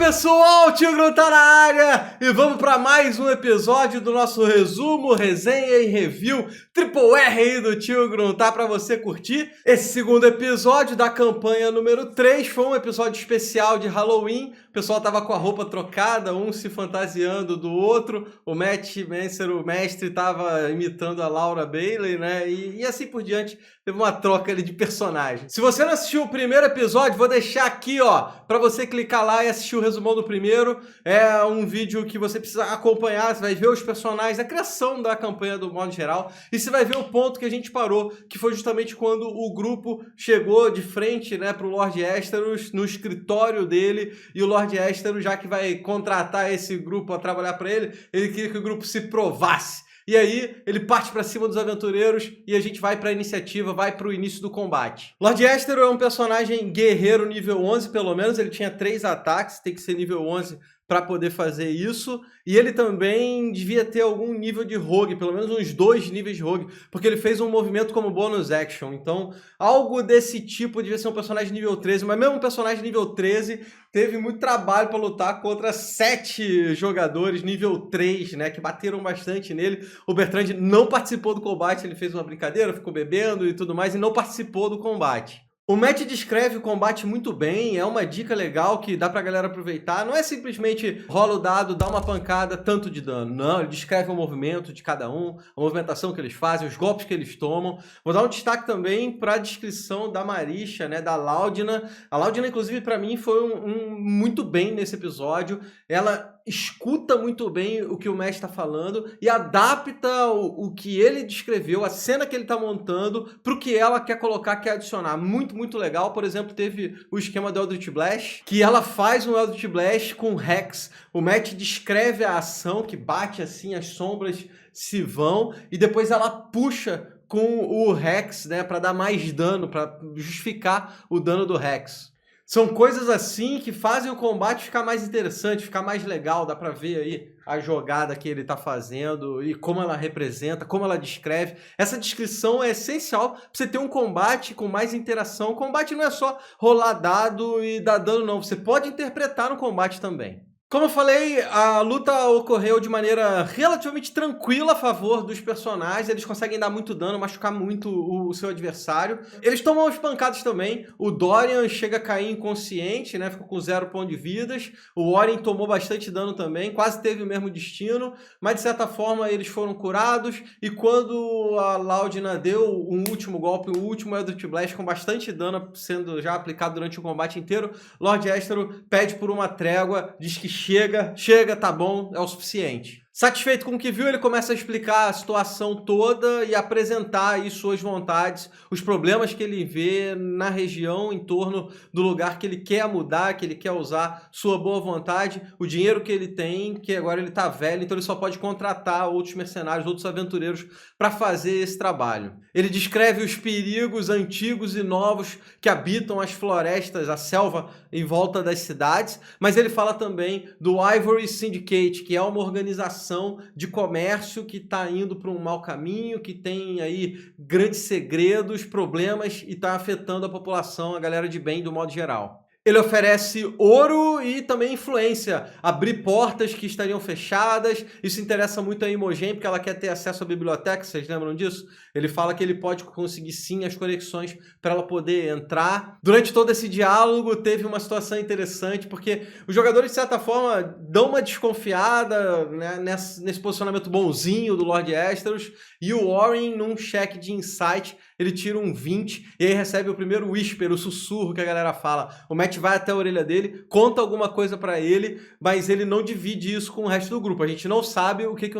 pessoal, Tigro tá na área e vamos para mais um episódio do nosso resumo, resenha e review Triple R aí do Tigro, tá? Para você curtir. Esse segundo episódio da campanha número 3 foi um episódio especial de Halloween. O pessoal tava com a roupa trocada, um se fantasiando do outro. O Matt Mercer, o mestre, tava imitando a Laura Bailey, né? E assim por diante. Teve uma troca ali de personagens. Se você não assistiu o primeiro episódio, vou deixar aqui, ó, pra você clicar lá e assistir o resumão do primeiro. É um vídeo que você precisa acompanhar, você vai ver os personagens, a criação da campanha do modo geral, e você vai ver o ponto que a gente parou, que foi justamente quando o grupo chegou de frente, né, pro Lord Esteros, no escritório dele, e o Lord Esteros, já que vai contratar esse grupo a trabalhar pra ele queria que o grupo se provasse. E aí, ele parte pra cima dos aventureiros e a gente vai pra iniciativa, vai pro início do combate. Lord Estero é um personagem guerreiro nível 11, pelo menos. Ele tinha 3 ataques, tem que ser nível 11 para poder fazer isso. E ele também devia ter algum nível de rogue, pelo menos uns 2 níveis de rogue, porque ele fez um movimento como bonus action. Então, algo desse tipo devia ser um personagem nível 13, mas mesmo um personagem nível 13 teve muito trabalho para lutar contra 7 jogadores nível 3, né, que bateram bastante nele. O Bertrand não participou do combate, ele fez uma brincadeira, ficou bebendo e tudo mais, e não participou do combate. O Matt descreve o combate muito bem, é uma dica legal que dá pra galera aproveitar. Não é simplesmente rola o dado, dá uma pancada, tanto de dano. Não, ele descreve o movimento de cada um, a movimentação que eles fazem, os golpes que eles tomam. Vou dar um destaque também para a descrição da Marisha, né, da Laudina. A Laudina, inclusive, para mim foi muito bem nesse episódio. Ela escuta muito bem o que o mestre está falando e adapta o que ele descreveu, a cena que ele está montando, para o que ela quer colocar, quer adicionar. Muito legal. Por exemplo, teve o esquema do Eldritch Blast, que ela faz um Eldritch Blast com Hex. O Matt descreve a ação, que bate assim, as sombras se vão, e depois ela puxa com o Hex, né, para dar mais dano, para justificar o dano do Hex. São coisas assim que fazem o combate ficar mais interessante, ficar mais legal. Dá pra ver aí a jogada que ele tá fazendo e como ela representa, como ela descreve. Essa descrição é essencial pra você ter um combate com mais interação. O combate não é só rolar dado e dar dano, não. Você pode interpretar no combate também. Como eu falei, a luta ocorreu de maneira relativamente tranquila a favor dos personagens. Eles conseguem dar muito dano, machucar muito o seu adversário. Eles tomam as pancadas também. O Dorian chega a cair inconsciente, né? Ficou com 0 ponto de vidas. O Warren tomou bastante dano também, quase teve o mesmo destino. Mas de certa forma eles foram curados. E quando a Laudina deu um último golpe, o último Eldritch Blast com bastante dano sendo já aplicado durante o combate inteiro, Lord Estero pede por uma trégua, diz que chega, tá bom, é o suficiente. Satisfeito com o que viu, ele começa a explicar a situação toda e apresentar aí suas vontades, os problemas que ele vê na região, em torno do lugar que ele quer mudar, que ele quer usar sua boa vontade, o dinheiro que ele tem, que agora ele tá velho, então ele só pode contratar outros mercenários, outros aventureiros para fazer esse trabalho. Ele descreve os perigos antigos e novos que habitam as florestas, a selva em volta das cidades, mas ele fala também do Ivory Syndicate, que é uma organização de comércio que está indo para um mau caminho, que tem aí grandes segredos, problemas e está afetando a população, a galera de bem do modo geral. Ele oferece ouro e também influência, abrir portas que estariam fechadas. Isso interessa muito a Imogen, porque ela quer ter acesso à biblioteca, vocês lembram disso? Ele fala que ele pode conseguir sim as conexões para ela poder entrar. Durante todo esse diálogo teve uma situação interessante, porque os jogadores de certa forma dão uma desconfiada, né, nesse posicionamento bonzinho do Lord Esteros, e o Warren, num cheque de insight, ele tira um 20 e aí recebe o primeiro whisper, o sussurro que a galera fala. O Matt vai até a orelha dele, conta alguma coisa pra ele, mas ele não divide isso com o resto do grupo. A gente não sabe o que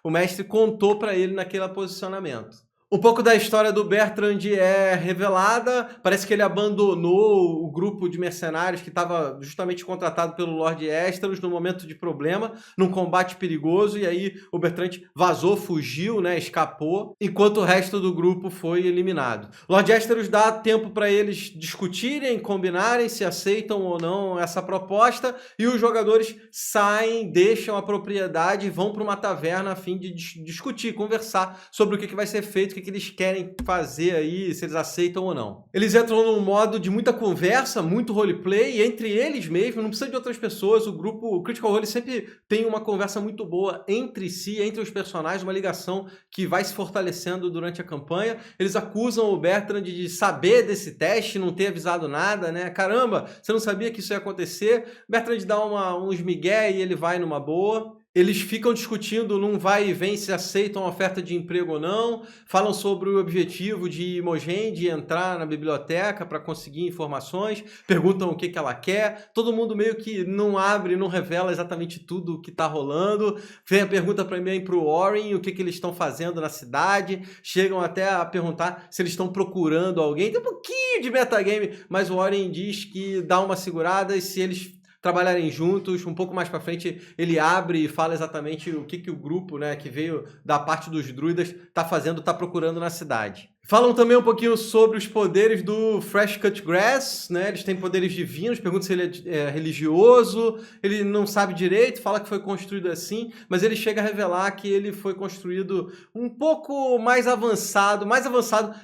o mestre contou pra ele naquele posicionamento. Um pouco da história do Bertrand é revelada, parece que ele abandonou o grupo de mercenários que estava justamente contratado pelo Lord Esteros no momento de problema, num combate perigoso, e aí o Bertrand vazou, fugiu, né, escapou, enquanto o resto do grupo foi eliminado. Lord Esteros dá tempo para eles discutirem, combinarem se aceitam ou não essa proposta, e os jogadores saem, deixam a propriedade e vão para uma taverna a fim de discutir, conversar sobre o que vai ser feito, o que que eles querem fazer aí, se eles aceitam ou não. Eles entram num modo de muita conversa, muito roleplay, entre eles mesmo, não precisa de outras pessoas. O grupo o Critical Role sempre tem uma conversa muito boa entre si, entre os personagens, uma ligação que vai se fortalecendo durante a campanha. Eles acusam o Bertrand de saber desse teste, não ter avisado nada, né? Caramba, você não sabia que isso ia acontecer? Bertrand dá uns migué e ele vai numa boa. Eles ficam discutindo num vai e vem se aceitam a oferta de emprego ou não, falam sobre o objetivo de Imogen de entrar na biblioteca para conseguir informações, perguntam o que ela quer, todo mundo meio que não abre, não revela exatamente tudo o que está rolando, vem a pergunta também para o Warren, o que eles estão fazendo na cidade, chegam até a perguntar se eles estão procurando alguém, tem um pouquinho de metagame, mas o Warren diz que dá uma segurada e se eles trabalharem juntos, um pouco mais para frente ele abre e fala exatamente o que o grupo, né, que veio da parte dos druidas, está fazendo, está procurando na cidade. Falam também um pouquinho sobre os poderes do Fresh Cut Grass, né? Eles têm poderes divinos, perguntam se ele é religioso, ele não sabe direito, fala que foi construído assim, mas ele chega a revelar que ele foi construído um pouco mais avançado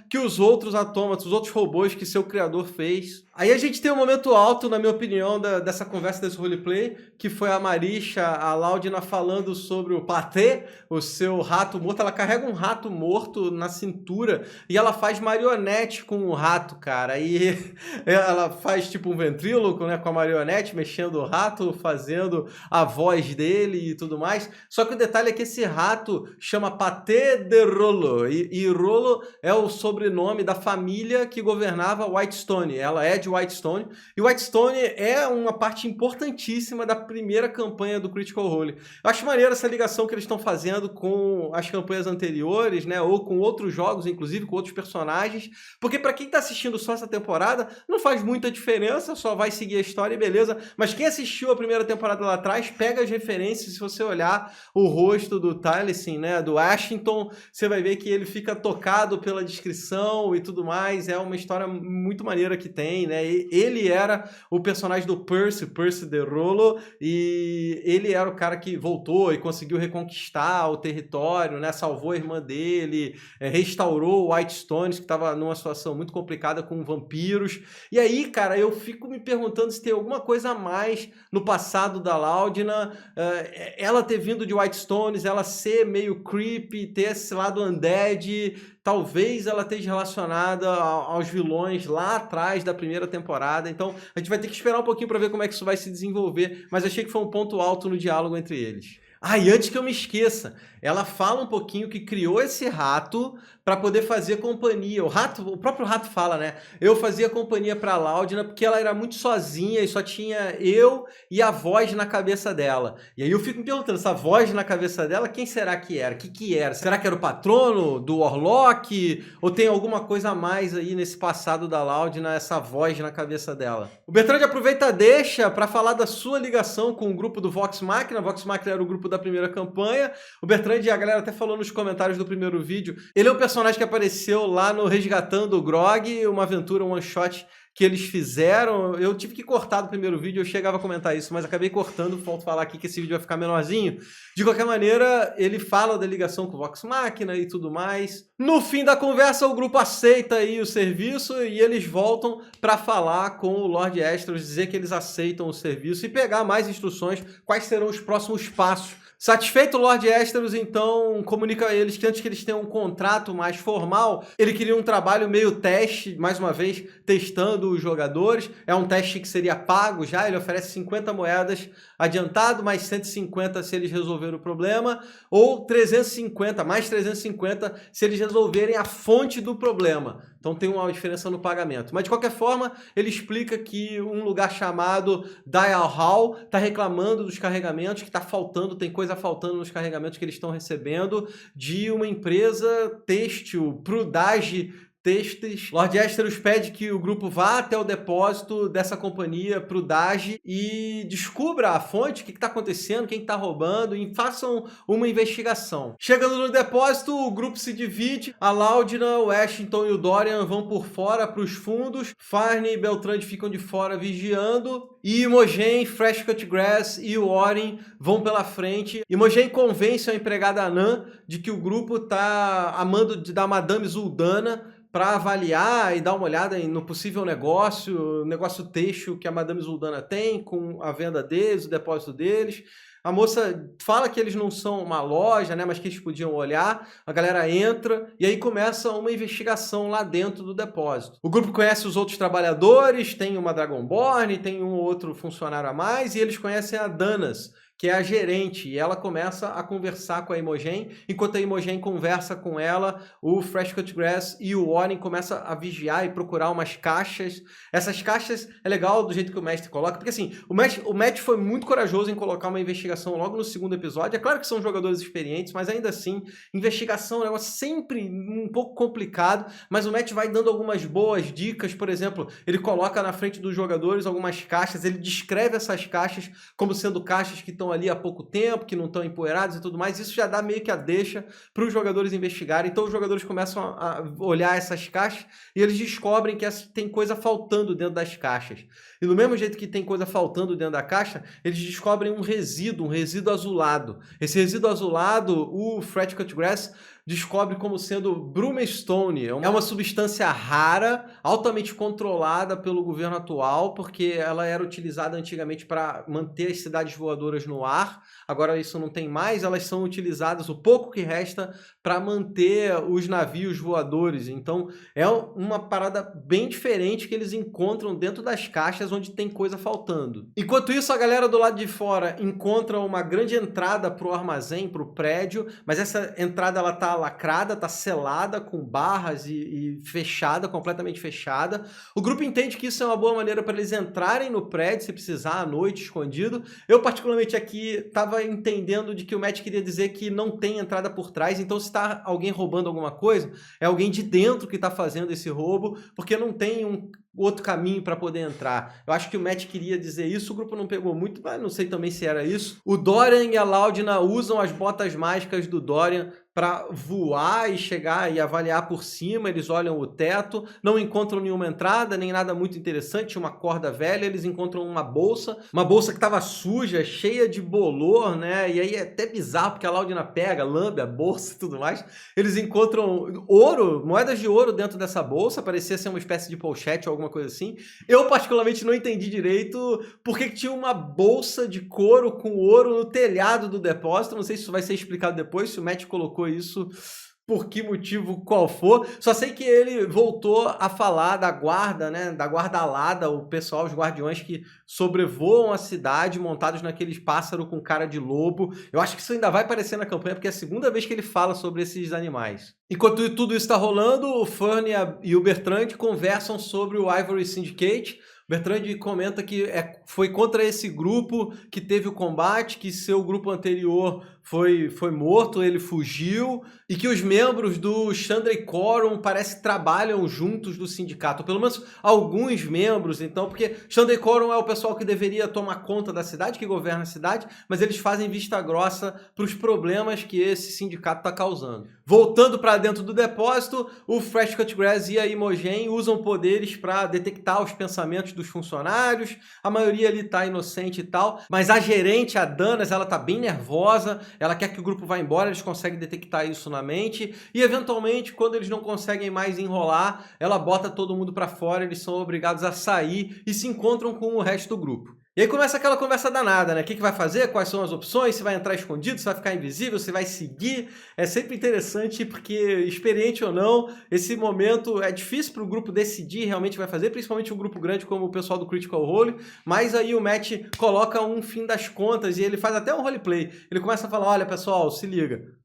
que os outros autômatos, os outros robôs que seu criador fez. Aí a gente tem um momento alto, na minha opinião, dessa conversa, desse roleplay, que foi a Marisha, a Laudina, falando sobre o Patê, o seu rato morto. Ela carrega um rato morto na cintura e ela faz marionete com o rato, cara. E ela faz tipo um ventríloco, né, com a marionete, mexendo o rato, fazendo a voz dele e tudo mais. Só que o detalhe é que esse rato chama Patê de Rolo. E Rolo é o sobrenome da família que governava Whitestone. Ela é de Whitestone. E Whitestone é uma parte importantíssima da primeira campanha do Critical Role. Eu acho maneiro essa ligação que eles estão fazendo com as campanhas anteriores, né, ou com outros jogos, inclusive com outros personagens, porque para quem está assistindo só essa temporada, não faz muita diferença, só vai seguir a história e beleza, mas quem assistiu a primeira temporada lá atrás, pega as referências, se você olhar o rosto do Taliesin, né, do Ashington, você vai ver que ele fica tocado pela descrição e tudo mais, é uma história muito maneira que tem, né, ele era o personagem do Percy de Rolo, e ele era o cara que voltou e conseguiu reconquistar o território, né, salvou a irmã dele, restaurou o Whitestone, que estava numa situação muito complicada com vampiros. E aí, cara, eu fico me perguntando se tem alguma coisa a mais no passado da Laudina, ela ter vindo de Whitestones, ela ser meio creepy, ter esse lado undead, talvez ela esteja relacionada aos vilões lá atrás da primeira temporada. Então, a gente vai ter que esperar um pouquinho para ver como é que isso vai se desenvolver, mas achei que foi um ponto alto no diálogo entre eles. Ah, e antes que eu me esqueça, ela fala um pouquinho que criou esse rato para poder fazer companhia. O próprio rato fala, né? Eu fazia companhia para a Laudina porque ela era muito sozinha e só tinha eu e a voz na cabeça dela. E aí eu fico me perguntando, essa voz na cabeça dela, quem será que era? O que era? Será que era o patrono do Orlok? Ou tem alguma coisa a mais aí nesse passado da Laudina, essa voz na cabeça dela? O Bertrand aproveita deixa para falar da sua ligação com o grupo do Vox Machina. Vox Machina era o grupo da primeira campanha. O Bertrand, a galera até falou nos comentários do primeiro vídeo, ele é um personagem que apareceu lá no Resgatando o Grog, uma aventura, um one shot que eles fizeram. Eu tive que cortar do primeiro vídeo, eu chegava a comentar isso, mas acabei cortando, falta falar aqui que esse vídeo vai ficar menorzinho. De qualquer maneira, ele fala da ligação com o Vox Machina e tudo mais. No fim da conversa, o grupo aceita aí o serviço e eles voltam para falar com o Lord Estros, dizer que eles aceitam o serviço e pegar mais instruções, quais serão os próximos passos. Satisfeito, o Lord Estros, então, comunica a eles que antes que eles tenham um contrato mais formal, ele queria um trabalho meio teste, mais uma vez, testando os jogadores. É um teste que seria pago já, ele oferece 50 moedas adiantado, mais 150 se eles resolverem o problema, ou 350, mais 350 se eles resolverem a fonte do problema. Então tem uma diferença no pagamento. Mas de qualquer forma, ele explica que um lugar chamado Dial Hall está reclamando dos carregamentos, que está faltando, tem coisa faltando nos carregamentos que eles estão recebendo de uma empresa têxtil, Prudage Testes. Lord Asteros pede que o grupo vá até o depósito dessa companhia pro Dage e descubra a fonte, o que está acontecendo, quem está roubando, e façam uma investigação. Chegando no depósito, o grupo se divide. A Laudna, o Washington e o Dorian vão por fora para os fundos. Farney e Beltrand ficam de fora vigiando. E Imogen, Fresh Cut Grass e o Orin vão pela frente. Imogen convence a empregada Anan de que o grupo está a mando da Madame Zuldana para avaliar e dar uma olhada no possível negócio têxtil que a Madame Zuldana tem com a venda deles, o depósito deles. A moça fala que eles não são uma loja, né, mas que eles podiam olhar. A galera entra e aí começa uma investigação lá dentro do depósito. O grupo conhece os outros trabalhadores, tem uma Dragonborn, tem um ou outro funcionário a mais e eles conhecem a Danas, que é a gerente, e ela começa a conversar com a Imogen. Enquanto a Imogen conversa com ela, o Fresh Cut Grass e o Orin começam a vigiar e procurar umas caixas. Essas caixas é legal do jeito que o mestre coloca, porque assim, o Matt foi muito corajoso em colocar uma investigação logo no segundo episódio. É claro que são jogadores experientes, mas ainda assim, investigação é um negócio sempre um pouco complicado, mas o Matt vai dando algumas boas dicas. Por exemplo, ele coloca na frente dos jogadores algumas caixas, ele descreve essas caixas como sendo caixas que estão ali há pouco tempo, que não estão empoeirados e tudo mais. Isso já dá meio que a deixa para os jogadores investigarem. Então os jogadores começam a olhar essas caixas e eles descobrem que tem coisa faltando dentro das caixas. E do mesmo jeito que tem coisa faltando dentro da caixa, eles descobrem um resíduo azulado. Esse resíduo azulado, o Fresh Cut Grass descobre como sendo Brumestone. É uma substância rara, altamente controlada pelo governo atual, porque ela era utilizada antigamente para manter as cidades voadoras no ar. Agora isso não tem mais, elas são utilizadas, o pouco que resta, para manter os navios voadores. Então é uma parada bem diferente que eles encontram dentro das caixas onde tem coisa faltando. Enquanto isso, a galera do lado de fora encontra uma grande entrada para o armazém, para o prédio, mas essa entrada ela tá lacrada, tá selada com barras e fechada, completamente fechada. O grupo entende que isso é uma boa maneira para eles entrarem no prédio se precisar à noite, escondido. Eu particularmente aqui estava entendendo de que o Matt queria dizer que não tem entrada por trás, então se tá alguém roubando alguma coisa, é alguém de dentro que está fazendo esse roubo, porque não tem um outro caminho para poder entrar. Eu acho que o Matt queria dizer isso, o grupo não pegou muito, mas não sei também se era isso. O Dorian e a Laudna usam as botas mágicas do Dorian para voar e chegar e avaliar por cima. Eles olham o teto, não encontram nenhuma entrada, nem nada muito interessante, uma corda velha. Eles encontram uma bolsa que estava suja, cheia de bolor, né? E aí é até bizarro, porque a Laudna pega, lambe a bolsa e tudo mais. Eles encontram ouro, moedas de ouro dentro dessa bolsa, parecia ser uma espécie de pochete ou alguma coisa assim. Eu particularmente não entendi direito porque tinha uma bolsa de couro com ouro no telhado do depósito. Não sei se isso vai ser explicado depois, se o Matt colocou isso por que motivo qual for. Só sei que ele voltou a falar da guarda, né, da guarda alada, o pessoal, os guardiões que sobrevoam a cidade montados naqueles pássaros com cara de lobo. Eu acho que isso ainda vai aparecer na campanha, porque é a segunda vez que ele fala sobre esses animais. Enquanto tudo isso está rolando, o Fernie e o Bertrand conversam sobre o Ivory Syndicate. Bertrand comenta que foi contra esse grupo que teve o combate, que seu grupo anterior foi morto, ele fugiu, e que os membros do Chandra Corum parece trabalham juntos do sindicato, ou pelo menos alguns membros, então, porque Chandra Corum é o pessoal que deveria tomar conta da cidade, que governa a cidade, mas eles fazem vista grossa para os problemas que esse sindicato está causando. Voltando para dentro do depósito, o Fresh Cut Grass e a Imogen usam poderes para detectar os pensamentos dos funcionários. A maioria ali tá inocente e tal, mas a gerente, a Danas, ela tá bem nervosa, ela quer que o grupo vá embora, eles conseguem detectar isso na mente, e eventualmente, quando eles não conseguem mais enrolar, ela bota todo mundo para fora, eles são obrigados a sair e se encontram com o resto do grupo. E aí começa aquela conversa danada, né? O que vai fazer? Quais são as opções? Se vai entrar escondido? Se vai ficar invisível? Se vai seguir? É sempre interessante porque, experiente ou não, esse momento é difícil para o grupo decidir realmente vai fazer, principalmente um grupo grande como o pessoal do Critical Role, mas aí o Matt coloca um fim das contas e ele faz até um roleplay. Ele começa a falar, olha pessoal, se liga.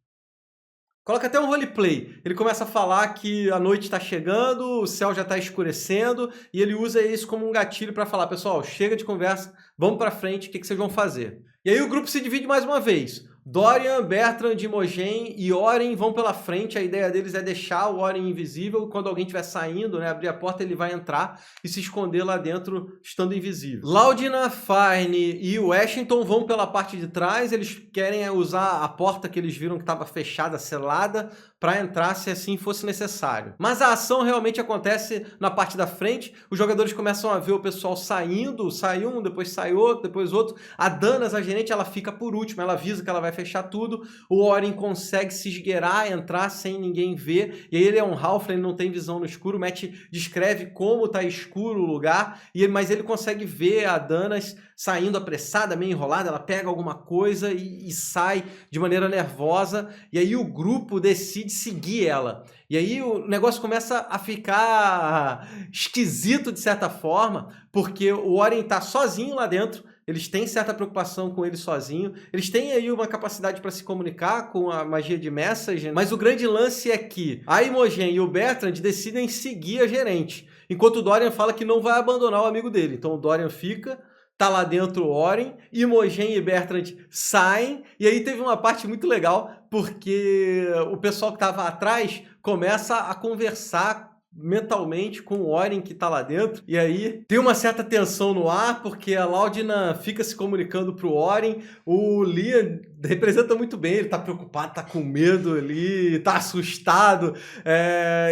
Coloca até um roleplay. Ele começa a falar que a noite está chegando, o céu já está escurecendo, e ele usa isso como um gatilho para falar, pessoal, chega de conversa, vamos para frente, o que vocês vão fazer? E aí o grupo se divide mais uma vez. Dorian, Bertrand, Imogen e Oren vão pela frente. A ideia deles é deixar o Oren invisível. Quando alguém estiver saindo, né, abrir a porta, ele vai entrar e se esconder lá dentro, estando invisível. Laudina, Farne e o Washington vão pela parte de trás. Eles querem usar a porta que eles viram que estava fechada, selada, para entrar se assim fosse necessário. Mas a ação realmente acontece na parte da frente. Os jogadores começam a ver o pessoal saindo, sai um, depois sai outro, depois outro. A Danas, a gerente, ela fica por último, ela avisa que ela vai fechar tudo. O Oren consegue se esgueirar, entrar sem ninguém ver. E aí ele é um Halfling, ele não tem visão no escuro. O Matt descreve como tá escuro o lugar, mas ele consegue ver a Danas saindo apressada, meio enrolada. Ela pega alguma coisa e sai de maneira nervosa. E aí o grupo decide seguir ela. E aí o negócio começa a ficar esquisito de certa forma, porque o Oren tá sozinho lá dentro. Eles têm certa preocupação com ele sozinho. Eles têm aí uma capacidade para se comunicar com a magia de message, mas o grande lance é que a Imogen e o Bertrand decidem seguir a gerente, enquanto o Dorian fala que não vai abandonar o amigo dele. Então o Dorian fica, tá lá dentro o Oren, Imogen e Bertrand saem, e aí teve uma parte muito legal, porque o pessoal que estava atrás começa a conversar mentalmente com o Oren que tá lá dentro, e aí tem uma certa tensão no ar, porque a Laudina fica se comunicando pro Oren, o Liam representa muito bem, ele tá preocupado, tá com medo ali, tá assustado,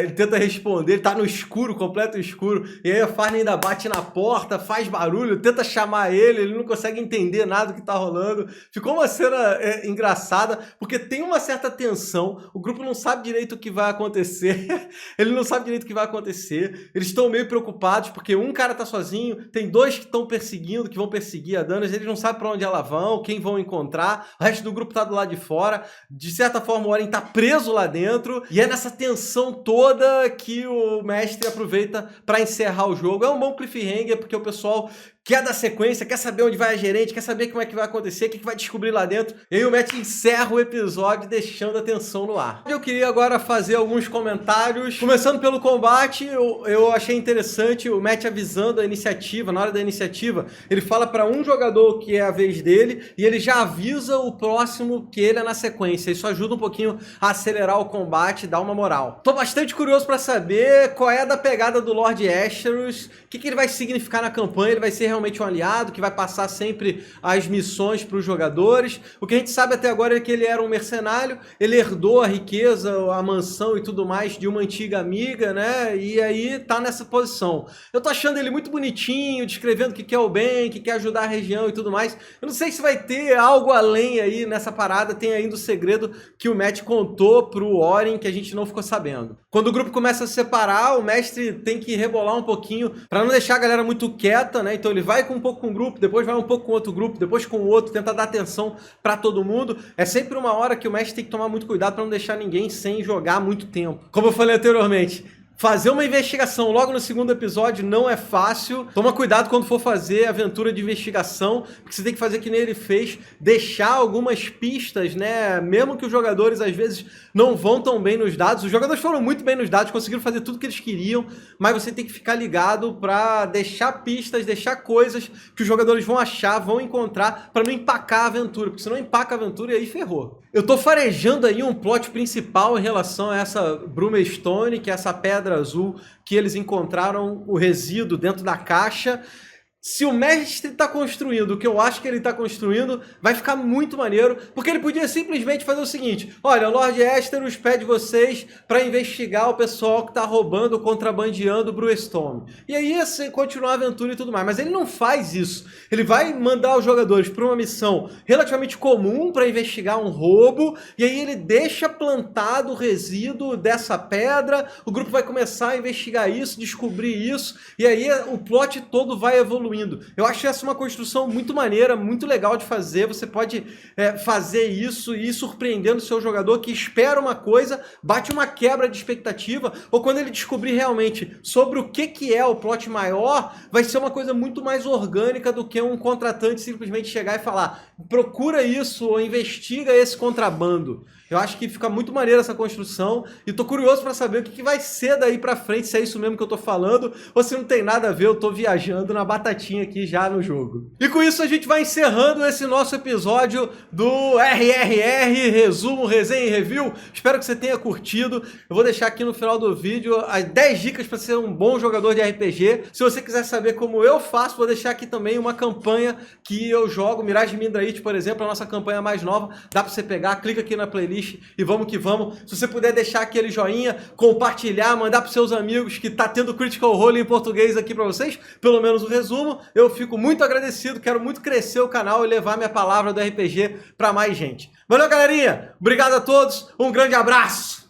ele tenta responder, ele tá no escuro, completo escuro, e aí a Farne ainda bate na porta, faz barulho, tenta chamar ele não consegue entender nada do que tá rolando. Ficou uma cena engraçada, porque tem uma certa tensão, o grupo não sabe direito o que vai acontecer, ele não sabe direito o que vai acontecer, eles estão meio preocupados, porque um cara tá sozinho, tem dois que estão perseguindo, que vão perseguir a Danas, eles não sabem pra onde elas vão, quem vão encontrar, o resto do grupo tá do lado de fora, de certa forma o Oren tá preso lá dentro, e é nessa tensão toda que o mestre aproveita para encerrar o jogo. É um bom cliffhanger, porque o pessoal quer dar sequência, quer saber onde vai a gerente, quer saber como é que vai acontecer, o que vai descobrir lá dentro. E aí o Matt encerra o episódio deixando a tensão no ar. Eu queria agora fazer alguns comentários. Começando pelo combate, eu achei interessante o Matt avisando a iniciativa. Na hora da iniciativa, ele fala para um jogador que é a vez dele e ele já avisa o próximo que ele é na sequência. Isso ajuda um pouquinho a acelerar o combate, dar uma moral. Tô bastante curioso para saber qual é a da pegada do Lord Aesterus, o que ele vai significar na campanha. Ele vai ser realmente um aliado que vai passar sempre as missões para os jogadores. O que a gente sabe até agora é que ele era um mercenário, ele herdou a riqueza, a mansão e tudo mais de uma antiga amiga, né? E aí tá nessa posição. Eu tô achando ele muito bonitinho, descrevendo que quer o bem, que quer ajudar a região e tudo mais. Eu não sei se vai ter algo além aí nessa parada, tem ainda o segredo que o Matt contou pro Oren que a gente não ficou sabendo. Quando o grupo começa a se separar, o mestre tem que rebolar um pouquinho para não deixar a galera muito quieta, né? Então ele vai um pouco com um grupo, depois vai um pouco com outro grupo, depois com o outro, tenta dar atenção para todo mundo. É sempre uma hora que o mestre tem que tomar muito cuidado para não deixar ninguém sem jogar muito tempo. Como eu falei anteriormente, fazer uma investigação logo no segundo episódio não é fácil. Toma cuidado quando for fazer aventura de investigação, porque você tem que fazer que nem ele fez, deixar algumas pistas, né? Mesmo que os jogadores às vezes não vão tão bem nos dados. Os jogadores foram muito bem nos dados, conseguiram fazer tudo que eles queriam, mas você tem que ficar ligado para deixar pistas, deixar coisas que os jogadores vão achar, vão encontrar, para não empacar a aventura, porque se não empaca a aventura, e aí ferrou. Eu tô farejando aí um plot principal em relação a essa Brumestone, que é essa pedra azul que eles encontraram o resíduo dentro da caixa. Se o mestre está construindo o que eu acho que ele está construindo, vai ficar muito maneiro, porque ele podia simplesmente fazer o seguinte: olha, o Lord Aesterus pede vocês para investigar o pessoal que está roubando, contrabandeando o Brewstone. E aí assim, continuar a aventura e tudo mais. Mas ele não faz isso. Ele vai mandar os jogadores para uma missão relativamente comum para investigar um roubo, e aí ele deixa plantado o resíduo dessa pedra, o grupo vai começar a investigar isso, descobrir isso, e aí o plot todo vai evoluir. Eu acho essa uma construção muito maneira, muito legal de fazer. Você pode fazer isso e ir surpreendendo o seu jogador que espera uma coisa, bate uma quebra de expectativa, ou quando ele descobrir realmente sobre o que é o plot maior, vai ser uma coisa muito mais orgânica do que um contratante simplesmente chegar e falar: procura isso ou investiga esse contrabando. Eu acho que fica muito maneira essa construção e tô curioso para saber o que vai ser daí para frente, se é isso mesmo que eu tô falando ou se não tem nada a ver, eu tô viajando na batatinha aqui já no jogo. E com isso a gente vai encerrando esse nosso episódio do RRR, resumo, resenha e review. Espero que você tenha curtido. Eu vou deixar aqui no final do vídeo as 10 dicas para ser um bom jogador de RPG. Se você quiser saber como eu faço, vou deixar aqui também uma campanha que eu jogo, Mirage Mindrait, por exemplo, a nossa campanha mais nova. Dá para você pegar, clica aqui na playlist e vamos que vamos. Se você puder deixar aquele joinha, compartilhar, mandar para seus amigos que tá tendo Critical Role em português aqui para vocês, pelo menos o resumo, eu fico muito agradecido, quero muito crescer o canal e levar minha palavra do RPG para mais gente. Valeu, galerinha! Obrigado a todos, um grande abraço!